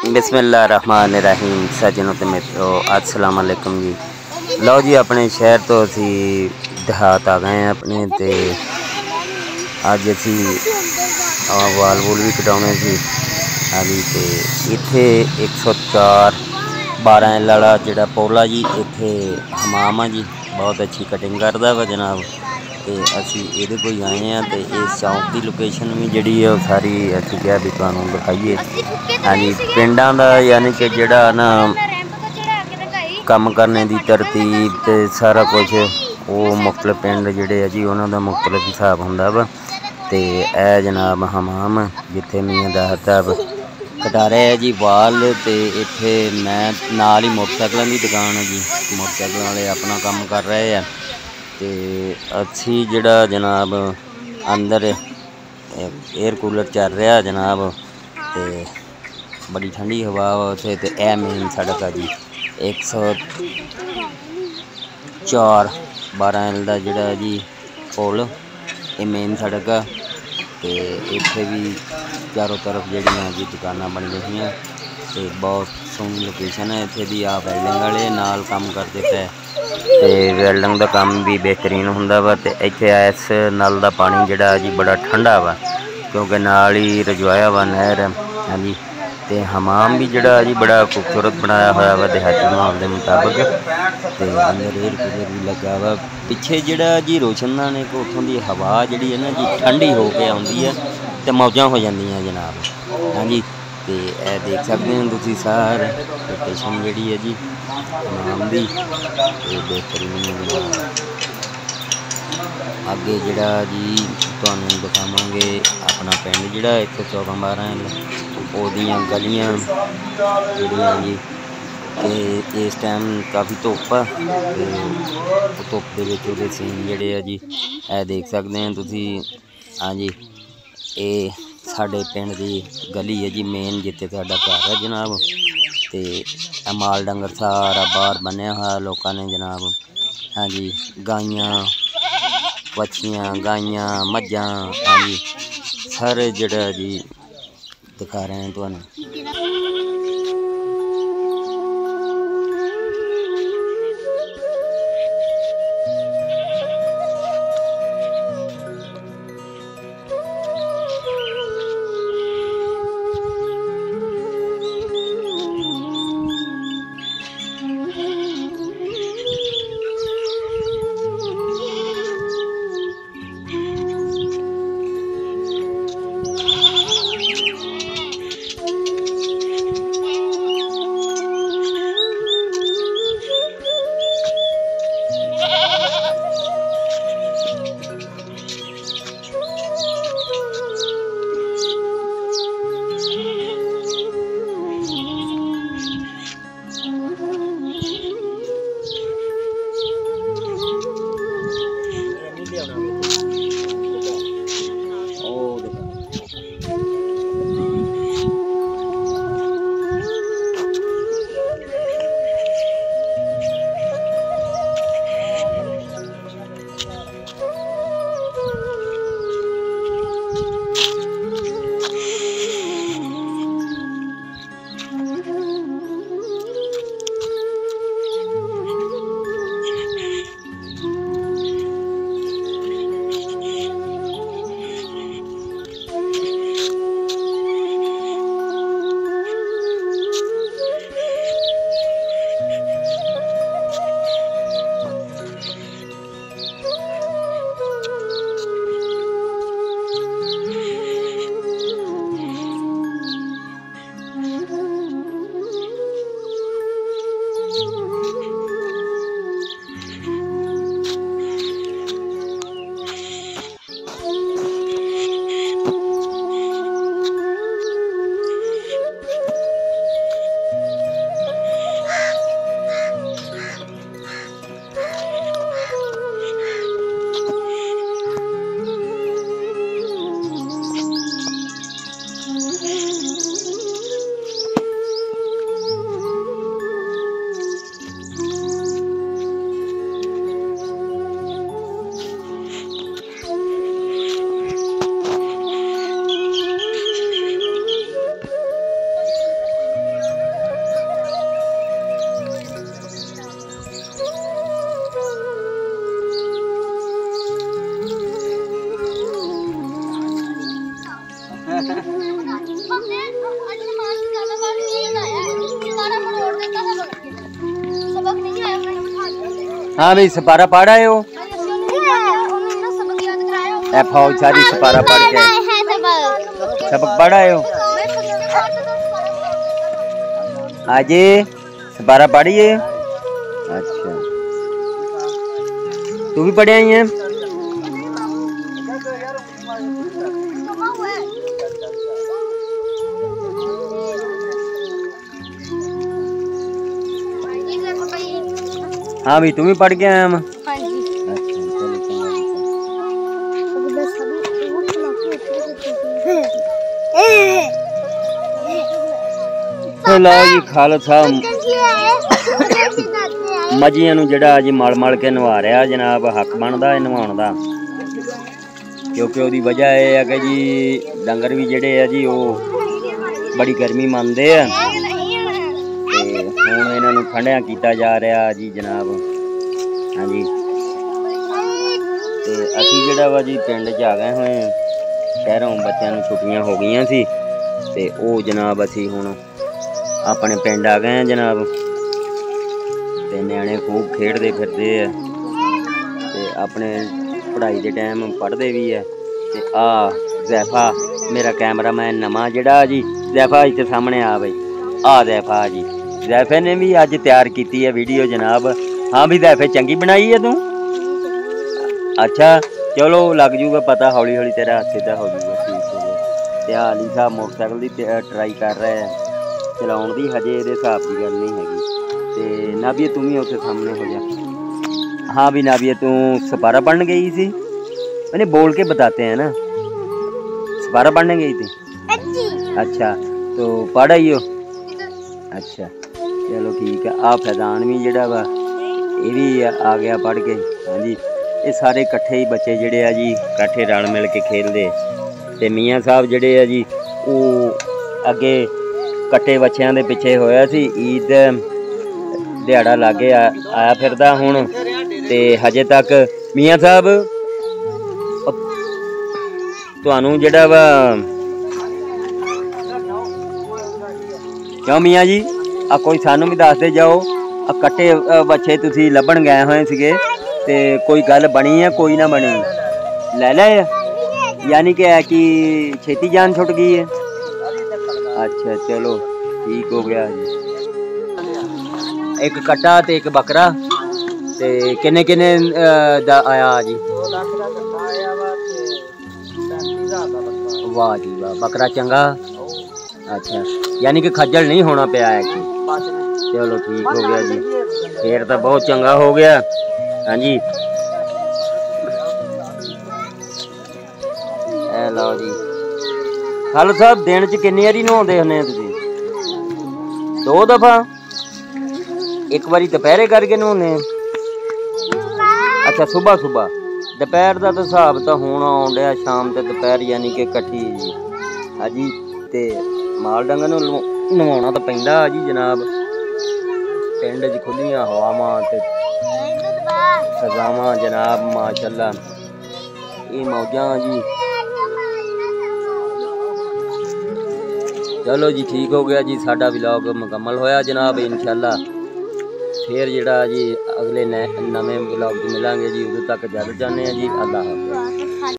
बिस्मिल्लाहिर्रहमानिर्रहीम सज्जनों ते मित्रों अस्सलाम वालेकुम जी। लो जी अपने शहर तो असी देहात आ गए हैं अपने ते अज असी वाल वूल भी कटाने सी। हाँ जी तो इत्थे 104 12 एल वाला जिहड़ा पुल आ जी इत्थे हमाम आ जी बहुत अच्छी कटिंग करदा वा जनाब। तो असी इहदे कोई आए हैं तो इस चौंक की लोकेशन भी जिहड़ी है सारी असी क्या भी तुहानूं दिखाइए। हाँ जी पिंडां दा यानी कि जिहड़ा ना कम करने की तरतीब ते सारा कुछ वो मुख्तलिफ पिंड जिहड़े जी उन्हां दा मुख्तलिफ हिसाब हुंदा वा। ते ए जनाब हमाम जिथे मियां दाहर साहब कटा रहे है जी वाल। तो इत्थे मैं नाल ही मोटरसाइकिलों की दुकान है जी, मोटरसाइकिल वाले अपना काम कर रहे हैं। तो असी जिहड़ा जनाब अंदर एयर कूलर चल रहा जनाब। तो बड़ी ठंडी हवा उत्थे। तो यह मेन सड़क है जी 104 12 एल का जिहड़ा जी पुल ये मेन सड़क है। तो इत्थे भी चारों तरफ जिहड़ियां जी दुकानां बन गई। तो बहुत सोहनी लोकेशन है इत्थे दी। आप वेल्डिंग वाले नाल काम करते पे ते वेल्डिंग का काम भी बेहतरीन हुंदा वा। ते इत्थे इस नल का पानी जिहड़ा जी बड़ा ठंडा वा क्योंकि नाल ही रजवाया वा नहर। हाँ जी तो हमाम भी जिहड़ा जी बड़ा खूबसूरत बनाया हुआ वा देहाती माहौल के मुताबिक। तो अंदर एयर कूलर भी लगा वा। पिछे जिहड़ा जी रोशनदान एक उत्थों की हवा जिहड़ी है ना जी ठंडी होके आउंदी है तो मौजां हो जांदियां जनाब। हाँ जी तो यह देख सकते हैं तुसीं सारे लोकेशन जिहड़ी है जी हमाम दी बेहतरीन जनाब। अगे जिहड़ा जी तुहानूं दिखावांगे अपना पिंड जिहड़ा 114 12 एल ओदियां गलियां जिहड़ियां जी। तो इस टाइम काफ़ी धुप्प आ तो धुप्प दे विच ओहदे सीन जिहड़े आ जी यह देख सकते हैं तुसीं। हाँ जी ये साडे पिंड की गली है जी मेन जिथे साडा घर है जनाब। तो माल डंगर सारा बाहर बन्निया हुआ लोगों ने जनाब। हाँ जी गाइयां बछियां गाइयां मझां हाँ जी सारे जिहड़ा जी दिखा रहे हैं तुहानूं। हाँ भी सपारा पढ़ आए हो? फौज सारी सपारा पढ़ के सबक पढ़ आए हो? आज सपारा पढ़िए। अच्छा तू भी पढ़े आई है? हाँ भी तुम भी पढ़ के आया? लो जी खालसा मजियां नूं जिहड़ा जी मल मल के नवा रहा जनाब हक बनदा है नवाउण दा क्योंकि उहदी वजह यह है कि जी डंगर भी जिहड़े है जी वो बड़ी गर्मी मंनदे आ ते हुण इन्हां नूं ठंडिया कीता जा रहा जी जनाब। हाँ जी ते असीं जिहड़ा वा जी पिंड च आ गए होए शहरों बच्चों नूं छुट्टियां हो गईयां सी ते ओह जनाब असीं हुण अपने पिंड आ गए हैं जनाब ते न्याणे खूब खेडते फिरते है ते अपने पढ़ाई के टाइम पढ़ते भी है ते आ जैफा मेरा कैमरामैन नवा जिहड़ा जी जैफा इत्थे सामने आ बई आ जैफा जी जैफे ने भी अज तैयार की है वीडियो जनाब। हाँ भी जैफे चंगी बनाई है तू? अच्छा चलो लग जूगा पता हौली हौली तेरा हथ सीधा हो जूगा। ठीक हो गया ते अली साहब मोटरसाइकिल की ट्राई कर रहे हैं चलाउण दी हजे इहदे हिसाब की गल नहीं हैगी ते नाबिया तू भी उत्थे सामने हो जा। हाँ भी नाबिया तू सपारा पढ़ने गई थी? मैंने बोल के बताते हैं ना सपारा पढ़ने गई थी? अच्छा तो पढ़ आई हो? अच्छा चलो ठीक है। आ फैजान भी जिहड़ा वा ये भी आ गया पढ़ के। हाँ जी ये सारे इकट्ठे ही बच्चे जिहड़े आ जी इकट्ठे रल मिल के खेलते ते मियाँ साहब जिहड़े आ जी वो अगे कट्टे बच्चों के पिछे होया सी ईद दिहाड़ा लागे आया फिरदा हुण ते हजे तक मियाँ साहब तुहानू जिहड़ा वा क्यों मियाँ जी आ कोई सानू भी दसदे जाओ आ कट्टे बच्चे तुसी लभण गए होए सीगे ते कोई गल बनी है कोई ना बनी ले ले यानी कि है कि छेती जान छुट गई है? अच्छा चलो ठीक हो गया जी। एक कट्टा ते एक बकरा ते किन्ने किन्ने दा आया जी? वाह जी वाह बकरा चंगा। अच्छा यानी कि खज्जल नहीं होना पिया है कि? चलो ठीक हो गया जी फिर तो बहुत चंगा हो गया। हाँ जी लो जी खालू साहब दिन च किन्नी बारी नहाउंदे हुंदे तुसीं? 2 दफा? एक बारी दोपहरे करके नहाउने? अच्छा सुबह सुबह दोपहर का तो हिसाब तो हुण आउण डिया शाम ते दोपहर यानी कि कट्ठी जी। हाँ जी ते माल डंगर नूं नवाउणा तो पैंदा जी जनाब पिंड च खुलियां हवावां ते सजावां जनाब माशाअल्लाह ये मौजां जी। चलो जी ठीक हो गया जी साडा व्लॉग मुकम्मल होया जनाब इंशाअल्लाह फिर जिहड़ा जी अगले नवे व्लॉग मिलांगे जी उदों तक इजाजत चाहते हैं जी। अल्लाह हाफ़िज़।